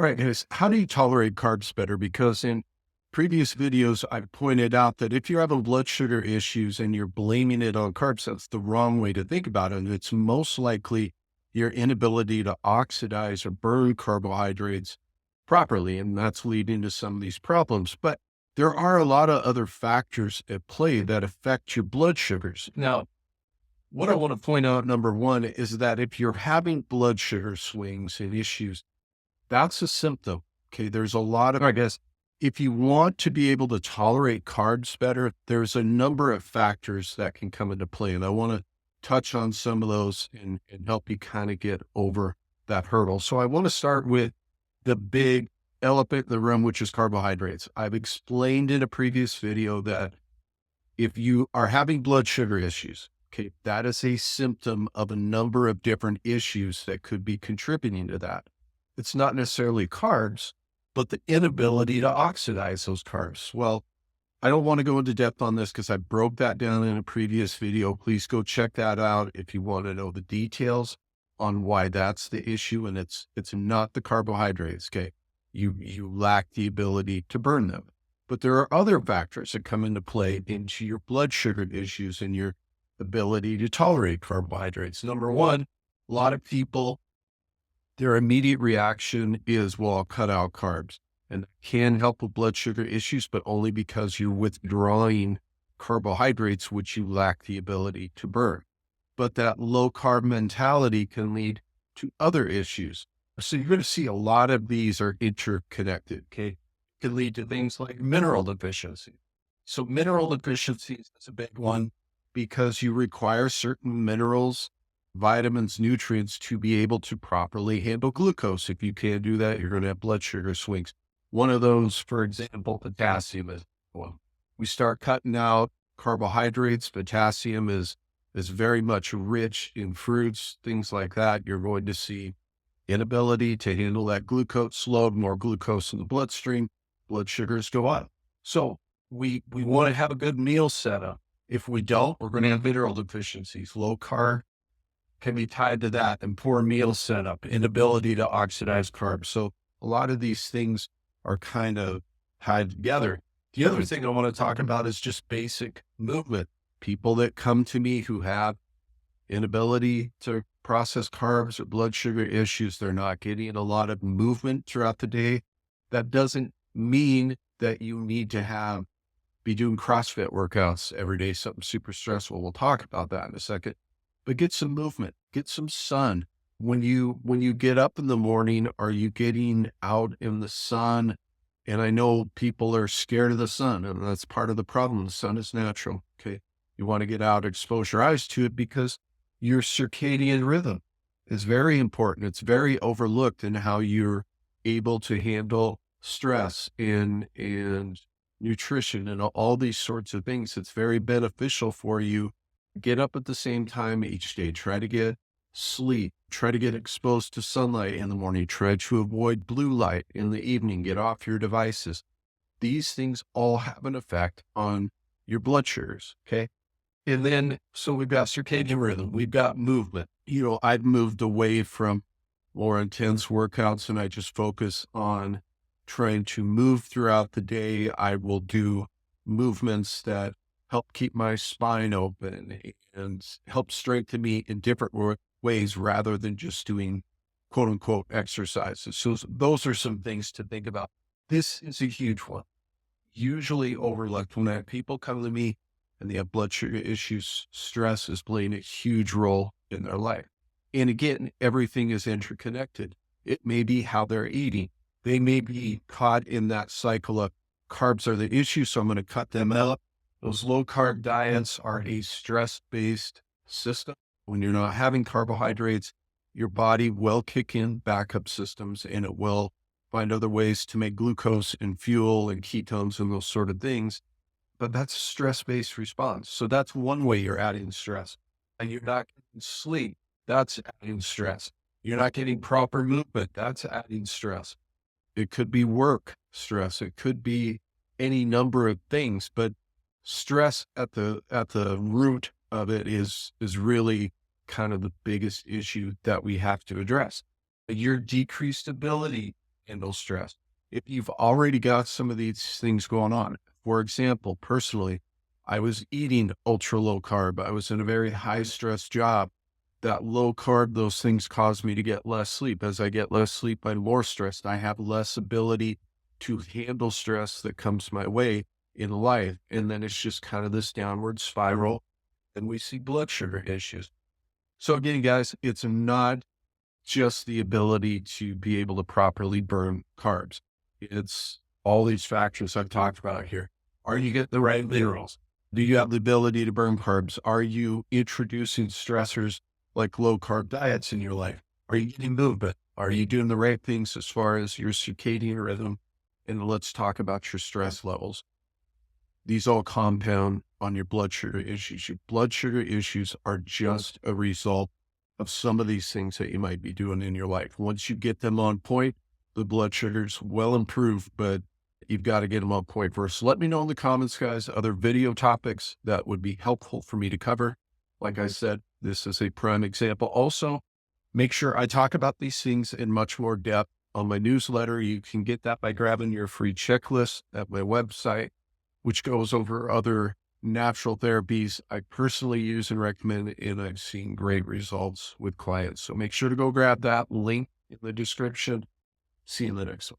right, guys. How do you tolerate carbs better? Because in previous videos, I've pointed out that if you're having blood sugar issues and you're blaming it on carbs, that's the wrong way to think about it. It's most likely your inability to oxidize or burn carbohydrates properly. And that's leading to some of these problems. But there are a lot of other factors at play that affect your blood sugars. Now, what I want to point out, number one, is that if you're having blood sugar swings and issues, that's a symptom. Okay. There's a lot of, I guess, if you want to be able to tolerate carbs better, there's a number of factors that can come into play. And I want to touch on some of those and help you kind of get over that hurdle. So I want to start with the big elephant in the room, which is carbohydrates. I've explained in a previous video that if you are having blood sugar issues, okay, that is a symptom of a number of different issues that could be contributing to that. It's not necessarily carbs, but the inability to oxidize those carbs. Well, I don't want to go into depth on this because I broke that down in a previous video. Please go check that out if you want to know the details on why that's the issue. And it's not the carbohydrates. Okay. You lack the ability to burn them, but there are other factors that come into play into your blood sugar issues and your ability to tolerate carbohydrates. Number one, a lot of people, their immediate reaction is, well, I'll cut out carbs. And that can help with blood sugar issues, but only because you're withdrawing carbohydrates, which you lack the ability to burn. But that low carb mentality can lead to other issues. So you're going to see a lot of these are interconnected. Okay. It can lead to things like mineral deficiency. So mineral deficiencies is a big one because you require certain minerals, vitamins, nutrients to be able to properly handle glucose. If you can't do that, you're going to have blood sugar swings. One of those, for example, potassium is one. We start cutting out carbohydrates. Potassium is very much rich in fruits, things like that. You're going to see inability to handle that glucose load, more glucose in the bloodstream, blood sugars go up. So we want to have a good meal setup. If we don't, we're going to have mineral deficiencies. Low carb can be tied to that, and poor meal setup, inability to oxidize carbs. So a lot of these things are kind of tied together. The other thing I want to talk about is just basic movement. People that come to me who have inability to process carbs or blood sugar issues, they're not getting a lot of movement throughout the day. That doesn't mean that you need to be doing CrossFit workouts every day, something super stressful. We'll talk about that in a second. But get some movement, get some sun. When you get up in the morning, are you getting out in the sun? And I know people are scared of the sun, and that's part of the problem. The sun is natural. Okay. You want to get out, expose your eyes to it because your circadian rhythm is very important. It's very overlooked in how you're able to handle stress and nutrition and all these sorts of things. It's very beneficial for you. Get up at the same time each day. Try to get sleep. Try to get exposed to sunlight in the morning. Try to avoid blue light in the evening. Get off your devices. These things all have an effect on your blood sugars. Okay. And then, so we've got circadian rhythm. We've got movement. I've moved away from more intense workouts and I just focus on trying to move throughout the day. I will do movements that help keep my spine open and help strengthen me in different ways rather than just doing quote unquote exercises. So those are some things to think about. This is a huge one, usually overlooked. When I have people come to me and they have blood sugar issues, stress is playing a huge role in their life. And again, everything is interconnected. It may be how they're eating. They may be caught in that cycle of carbs are the issue, so I'm going to cut them out. Those low carb diets are a stress-based system. When you're not having carbohydrates, your body will kick in backup systems and it will find other ways to make glucose and fuel and ketones and those sort of things. But that's a stress-based response. So that's one way you're adding stress. And you're not getting sleep. That's adding stress. You're not getting proper movement. That's adding stress. It could be work stress. It could be any number of things, but stress at the root of it is really kind of the biggest issue that we have to address. Your decreased ability handle stress. If you've already got some of these things going on, for example, personally, I was eating ultra low carb. I was in a very high stress job. That low carb, those things cause me to get less sleep. As I get less sleep, I'm more stressed. I have less ability to handle stress that comes my way in life. And then it's just kind of this downward spiral. And we see blood sugar issues. So again, guys, it's not just the ability to be able to properly burn carbs. It's all these factors I've talked about here. Are you getting the right minerals? Do you have the ability to burn carbs? Are you introducing stressors like low carb diets in your life? Are you getting movement? Are you doing the right things as far as your circadian rhythm? And let's talk about your stress levels. These all compound on your blood sugar issues. Your blood sugar issues are just a result of some of these things that you might be doing in your life. Once you get them on point, the blood sugars will improve, but you've got to get them on point first. Let me know in the comments, guys, other video topics that would be helpful for me to cover. Like I said, this is a prime example. Also, make sure I talk about these things in much more depth on my newsletter. You can get that by grabbing your free checklist at my website, which goes over other natural therapies I personally use and recommend, and I've seen great results with clients. So make sure to go grab that link in the description. See you in the next one.